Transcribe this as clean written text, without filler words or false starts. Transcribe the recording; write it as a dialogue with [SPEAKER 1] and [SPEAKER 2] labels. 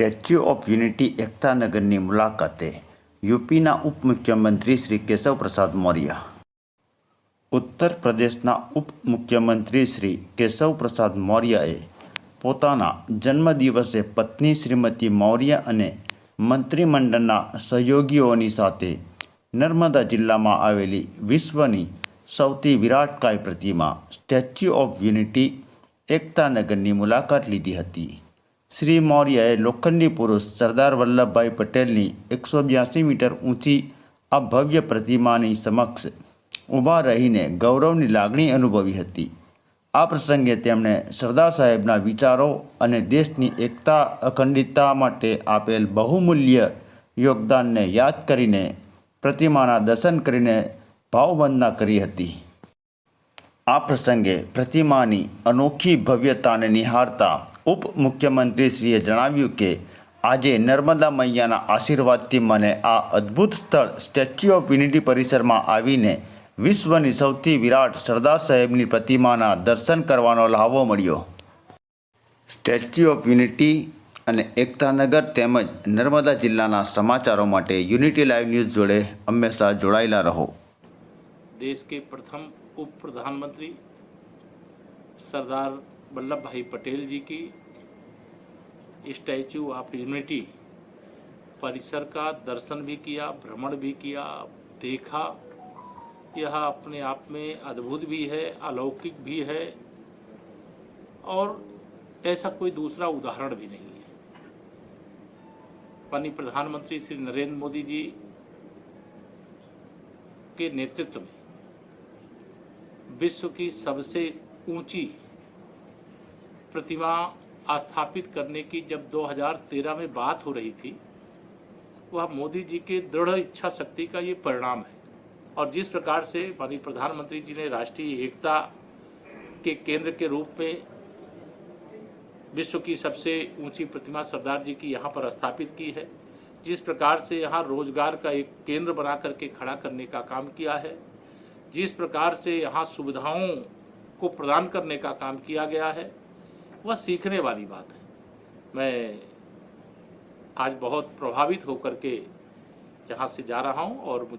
[SPEAKER 1] Statue of unity એકતાનગરની મુલાકાતે યુપીના ઉપમુખ્યમંત્રી શ્રી કેશવ પ્રસાદ મૌર્ય। ઉત્તર પ્રદેશના ઉપમુખ્યમંત્રી શ્રી કેશવ પ્રસાદ મૌર્યએ પોતાના જન્મદિવસે પત્ની શ્રીમતી મૌર્ય અને મંત્રીમંડળના સહયોગીઓની સાથે નર્મદા જિલ્લામાં આવેલી વિશ્વની સૌથી વિરાટકાય પ્રતિમા સ્ટેચ્યુ ઓફ યુનિટી એકતાનગરની મુલાકાત લીધી હતી। શ્રી મૌર્યએ લોખંડી પુરુષ સરદાર વલ્લભભાઈ પટેલની 182 મીટર ઊંચી આ ભવ્ય પ્રતિમાની સમક્ષ ઊભા રહીને ગૌરવની લાગણી અનુભવી હતી। આ પ્રસંગે તેમણે સરદાર સાહેબના વિચારો અને દેશની એકતા અખંડિતતા માટે આપેલ બહુમૂલ્ય યોગદાનને યાદ કરીને પ્રતિમાના દર્શન કરીને ભાવવંદના કરી હતી। આ પ્રસંગે પ્રતિમાની અનોખી ભવ્યતાને નિહાળતા ઉપમુખ્યમંત્રીશ્રીએ જણાવ્યું કે આજે નર્મદા મૈયાના આશીર્વાદથી મને આ અદ્ભુત સ્થળ સ્ટેચ્યુ ઓફ યુનિટી પરિસરમાં આવીને વિશ્વની સૌથી વિરાટ સરદાર સાહેબની પ્રતિમાના દર્શન કરવાનો લહાવો મળ્યો। સ્ટેચ્યુ ઓફ યુનિટી અને એકતાનગર તેમજ નર્મદા જિલ્લાના સમાચારો માટે યુનિટી લાઈવ ન્યૂઝ જોડે હંમેશા જોડાયેલા રહો।
[SPEAKER 2] देश के प्रथम उप प्रधानमंत्री सरदार वल्लभ भाई पटेल जी की स्टैचू ऑफ यूनिटी परिसर का दर्शन भी किया, भ्रमण भी किया, देखा। यह अपने आप में अद्भुत भी है, अलौकिक भी है और ऐसा कोई दूसरा उदाहरण भी नहीं है। माननीय प्रधानमंत्री श्री नरेंद्र मोदी जी के नेतृत्व में विश्व की सबसे ऊंची प्रतिमा स्थापित करने की जब 2013 में बात हो रही थी, वह मोदी जी के दृढ़ इच्छा शक्ति का ये परिणाम है। और जिस प्रकार से माननीय प्रधानमंत्री जी ने राष्ट्रीय एकता के केंद्र के रूप में विश्व की सबसे ऊंची प्रतिमा सरदार जी की यहाँ पर स्थापित की है, जिस प्रकार से यहाँ रोजगार का एक केंद्र बना करके खड़ा करने का काम किया है, जिस प्रकार से यहाँ सुविधाओं को प्रदान करने का काम किया गया है, वह सीखने वाली बात है। मैं आज बहुत प्रभावित होकर के यहाँ से जा रहा हूँ और मुझे